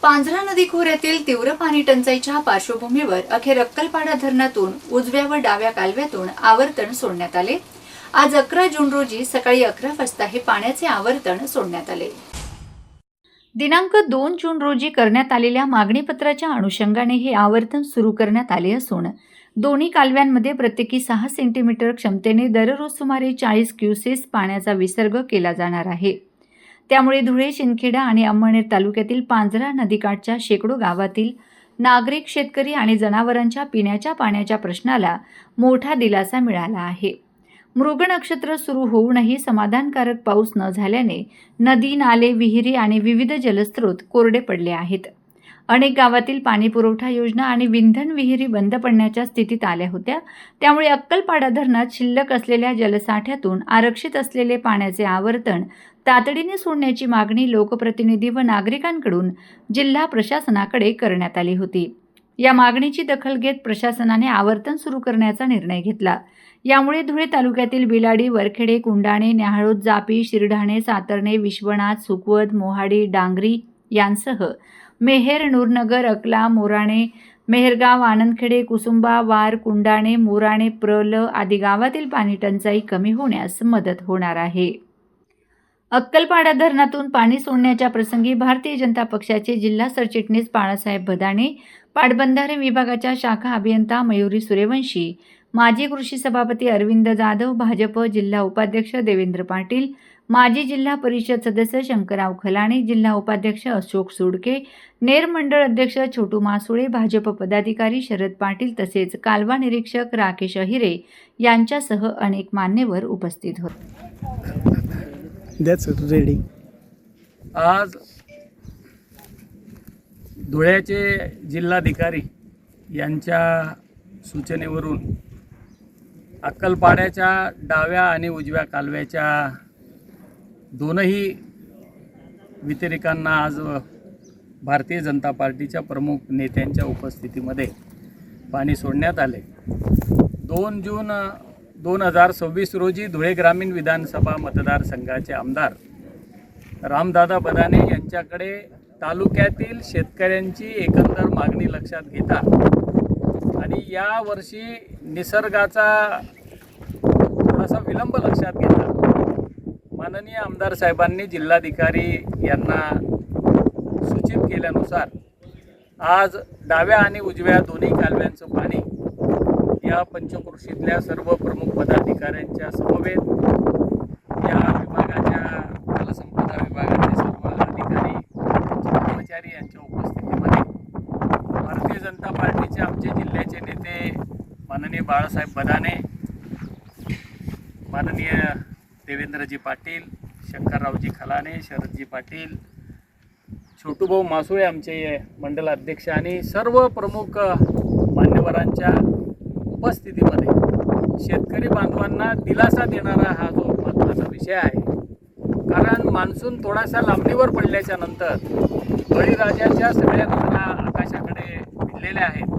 पांझरा नदी खोऱ्यातील तीव्र पाणी टंचाईच्या पार्श्वभूमीवर अखेर अक्कलपाडा धरणातून उजव्या व डाव्या कालव्यातून आवर्तन सोडण्यात आले। आज 11 जून रोजी सकाळी 11 वाजता हे पाण्याचे आवर्तन सोडण्यात आले। दिनांक 2 जून रोजी करण्यात आलेल्या मागणीपत्राच्या अनुषंगाने हे आवर्तन सुरू करण्यात आले असून दोन्ही कालव्यांमध्ये प्रत्येकी 6 सेंटीमीटर क्षमतेने दररोज सुमारे 40 क्युसेस पाण्याचा विसर्ग केला जाणार आहे। त्यामुळे धुळे, शिंदखेडा आणि अंमळनेर तालुक्यातील पांझरा नदीकाठच्या शेकडो गावातील नागरिक, शेतकरी आणि जनावरांच्या पिण्याच्या पाण्याच्या प्रश्नाला मोठा दिलासा मिळाला आहे। मृग नक्षत्र सुरू होऊनही समाधानकारक पाऊस न झाल्याने नदी, नाले, विहिरी आणि विविध जलस्रोत कोरडे पडले आहेत। अनेक गावातील पाणीपुरवठा योजना आणि विंधन विहिरी बंद पडण्याच्या स्थितीत आल्या होत्या। त्यामुळे अक्कलपाडा धरणात शिल्लक असलेल्या जलसाठ्यातून आरक्षित असलेले पाण्याचे आवर्तन तातडीने सोडण्याची मागणी लोकप्रतिनिधी व नागरिकांकडून जिल्हा प्रशासनाकडे करण्यात आली होती। या मागणीची दखल घेत प्रशासनाने आवर्तन सुरू करण्याचा निर्णय घेतला। यामुळे धुळे तालुक्यातील बिलाडी, वरखेडे, कुंडाणे, न्याहाळोद, जापी, शिरढाणे, सातर्णे, विश्वनाथ, सुकवत, मोहाडी, डांगरी यांसह मेहेर, नूरनगर, अकला, मोराणे, मेहरगाव, आनंदखेडे, कुसुंबा, वार, कुंडाणे, मोराणे, प्रल आदी गावातील पाणी टंचाई कमी होण्यास मदत होणार आहे। अक्कलपाडा धरणातून पाणी सोडण्याच्या प्रसंगी भारतीय जनता पक्षाचे जिल्हा सरचिटणीस बाळासाहेब भदाणे, पाटबंधारे विभागाच्या शाखा अभियंता मयुरी सूर्यवंशी, माजी कृषी सभापती अरविंद जाधव, भाजप जिल्हा उपाध्यक्ष देवेंद्र पाटील, माजी जिल्हा परिषद सदस्य शंकरराव खलाणे, जिल्हा उपाध्यक्ष अशोक सुडके, नेर मंडळ अध्यक्ष छोटू मासुळे, भाजप पदाधिकारी शरद पाटील तसेच कालवा निरीक्षक राकेश अहिरे यांच्यासह अनेक मान्यवर उपस्थित होते। रेडी। आज धुळ्याचे जिल्हाधिकारी यांच्या सूचनेवरून अक्कलपाड्याच्या डाव्या आणि उजव्या कालव्याच्या दोनही वितरिकांना आज भारतीय जनता पार्टीच्या प्रमुख नेत्यांच्या उपस्थितीमध्ये पाणी सोडण्यात आले। 2 जून 2026 रोजी धुळे ग्रामीण विधानसभा मतदारसंघाचे आमदार रामदादा बदाने यांच्याकडे तालुक्यातील शेतकऱ्यांची एकंदर मागणी लक्षात घेता आणि या वर्षी निसर्गाचा थोडासा विलंब लक्षात घेता माननीय आमदार साहेबांनी जिल्हाधिकारी यांना सूचित केल्यानुसार आज डाव्या आणि उजव्या दोन्ही कालव्यांचं पाणी या पंचक्रोशीतल्या सर्व प्रमुख पदाधिकाऱ्यांच्या समवेत या विभागाच्या जलसंपदा विभागाचे सर्व अधिकारी, कर्मचारी यांच्या उपस्थितीमध्ये भारतीय जनता पार्टीचे आमचे जिल्ह्याचे नेते माननीय बाळासाहेब बदाने, माननीय देवेंद्रजी पाटील, शंकररावजी खलाणे, शरदजी पाटील, छोटूभाऊ मासुळे आमचे मंडल अध्यक्ष आणि सर्व प्रमुख मान्यवरांच्या उपस्थितीमध्ये शेतकरी बांधवांना दिलासा देणारा हा जो महत्त्वाचा विषय आहे। कारण मान्सून थोडासा लांबणीवर पडल्याच्या नंतर बळीराजाच्या सगळ्या नजरा आकाशाकडे भिडलेल्या आहेत